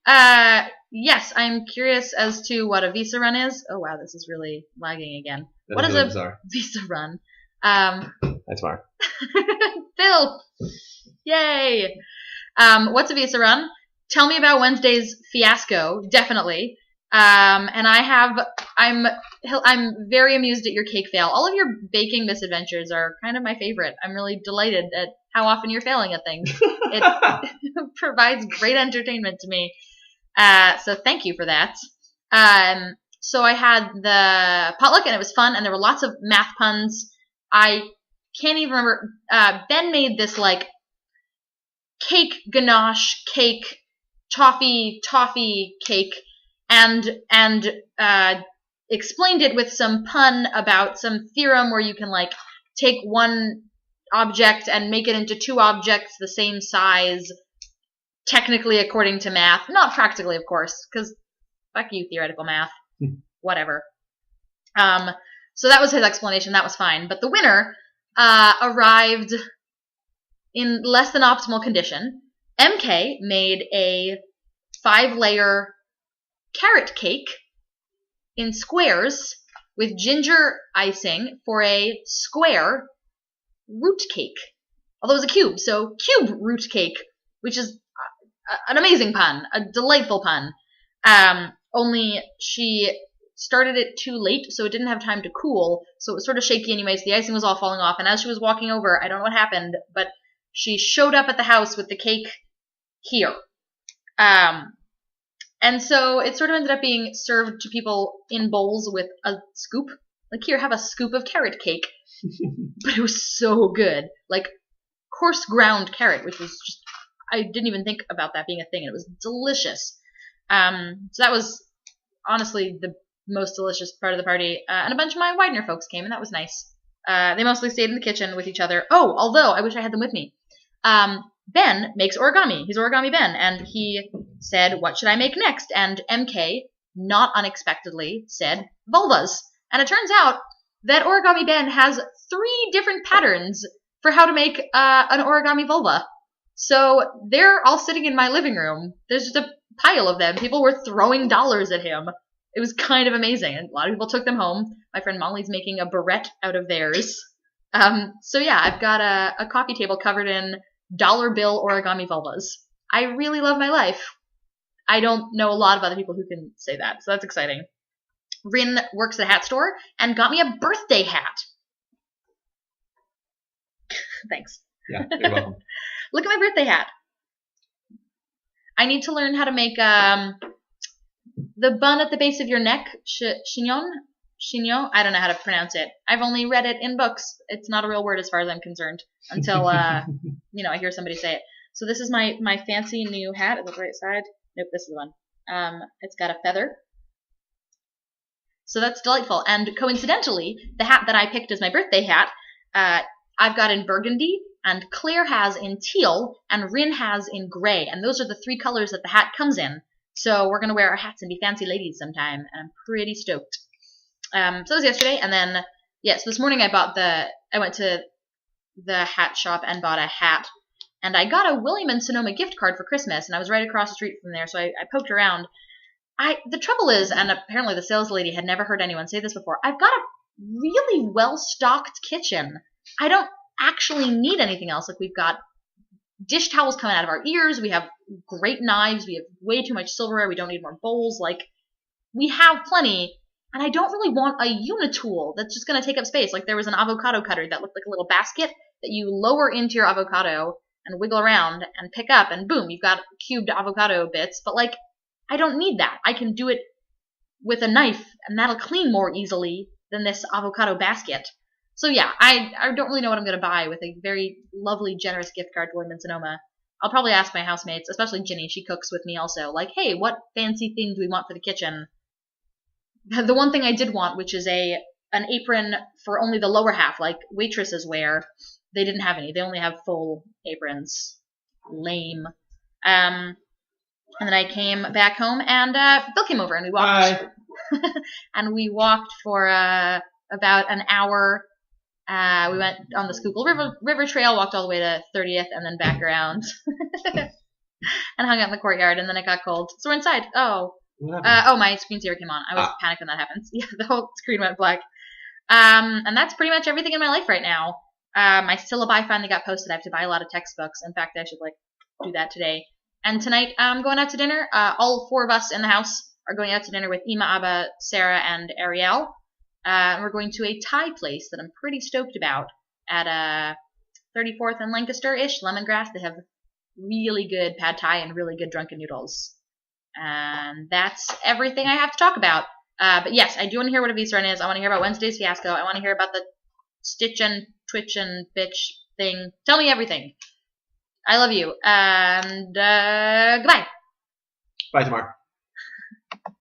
Yes, I'm curious as to what a visa run is. Oh wow, this is really lagging again. That's What is really a bizarre. visa run? That's fine. Phil, yay! What's a visa run? Tell me about Wednesday's fiasco, definitely. And I'm very amused at your cake fail. All of your baking misadventures are kind of my favorite. I'm really delighted at how often you're failing at things. It provides great entertainment to me. So thank you for that. So I had the potluck and it was fun and there were lots of math puns. I can't even remember. Ben made this like cake ganache cake, toffee cake, and explained it with some pun about some theorem where you can like take one object and make it into two objects the same size, technically according to math, not practically, of course, because fuck you, theoretical math, whatever. So that was his explanation. That was fine. But the winner arrived in less than optimal condition. MK made a 5-layer carrot cake in squares with ginger icing for a square root cake. Although it was a cube, so cube root cake, which is an amazing pun, a delightful pun. Only she started it too late, so it didn't have time to cool, so it was sort of shaky anyway, so the icing was all falling off, and as she was walking over, I don't know what happened, but she showed up at the house with the cake here. And so it sort of ended up being served to people in bowls with a scoop. Like, here, have a scoop of carrot cake. But it was so good. Like, coarse ground carrot, which was just, I didn't even think about that being a thing, and it was delicious. So that was honestly the most delicious part of the party. And a bunch of my Widener folks came, and that was nice. They mostly stayed in the kitchen with each other. Oh, although I wish I had them with me. Ben makes origami. He's Origami Ben, and he said, what should I make next? And MK, not unexpectedly, said vulvas. And it turns out that Origami Ben has 3 different patterns for how to make an origami vulva. So they're all sitting in my living room. There's just a pile of them. People were throwing dollars at him. It was kind of amazing. And a lot of people took them home. My friend Molly's making a barrette out of theirs. So yeah, I've got a coffee table covered in dollar bill origami vulvas. I really love my life. I don't know a lot of other people who can say that, so that's exciting. Rin works at a hat store and got me a birthday hat. Thanks. Yeah, you're welcome. Look at my birthday hat. I need to learn how to make the bun at the base of your neck, chignon? Chignon? I don't know how to pronounce it. I've only read it in books. It's not a real word as far as I'm concerned until, I hear somebody say it. So this is my fancy new hat. Is it the right side? Nope, this is the one. It's got a feather. So that's delightful. And coincidentally, the hat that I picked as my birthday hat, I've got in burgundy, and Claire has in teal, and Rin has in gray. And those are the 3 colors that the hat comes in. So we're going to wear our hats and be fancy ladies sometime, and I'm pretty stoked. So that was yesterday, and then, so this morning I went to the hat shop and bought a hat, and I got a William & Sonoma gift card for Christmas, and I was right across the street from there, so I poked around. The trouble is, and apparently the sales lady had never heard anyone say this before, I've got a really well-stocked kitchen. I don't actually need anything else. Like, we've got dish towels coming out of our ears, we have great knives, we have way too much silverware, we don't need more bowls, like, we have plenty. And I don't really want a unitool that's just going to take up space. Like, there was an avocado cutter that looked like a little basket that you lower into your avocado and wiggle around and pick up, and boom, you've got cubed avocado bits. But, like, I don't need that. I can do it with a knife, and that'll clean more easily than this avocado basket. So, yeah, I don't really know what I'm going to buy with a very lovely, generous gift card to William & Sonoma. I'll probably ask my housemates, especially Ginny, she cooks with me also, like, hey, what fancy thing do we want for the kitchen? The one thing I did want, which is an apron for only the lower half, like waitresses wear, they didn't have any. They only have full aprons. Lame. And then I came back home, and Bill came over, and we walked. Bye. And we walked for about an hour. We went on the Schuylkill River Trail, walked all the way to 30th, and then back around. and hung out in the courtyard, and then it got cold. So we're inside. What happened? My screensaver came on. I was panicked when that happens. Yeah, the whole screen went black. And that's pretty much everything in my life right now. My syllabi finally got posted. I have to buy a lot of textbooks. In fact, I should do that today. And tonight I'm going out to dinner. All 4 of us in the house are going out to dinner with Ima, Abba, Sarah, and Ariel. We're going to a Thai place that I'm pretty stoked about at 34th and Lancaster-ish, Lemongrass. They have really good pad thai and really good drunken noodles. And that's everything I have to talk about. But yes, I do want to hear what a visa run is. I want to hear about Wednesday's fiasco. I want to hear about the Stitch and Twitch and bitch thing. Tell me everything. I love you. And goodbye. Bye, Tamar.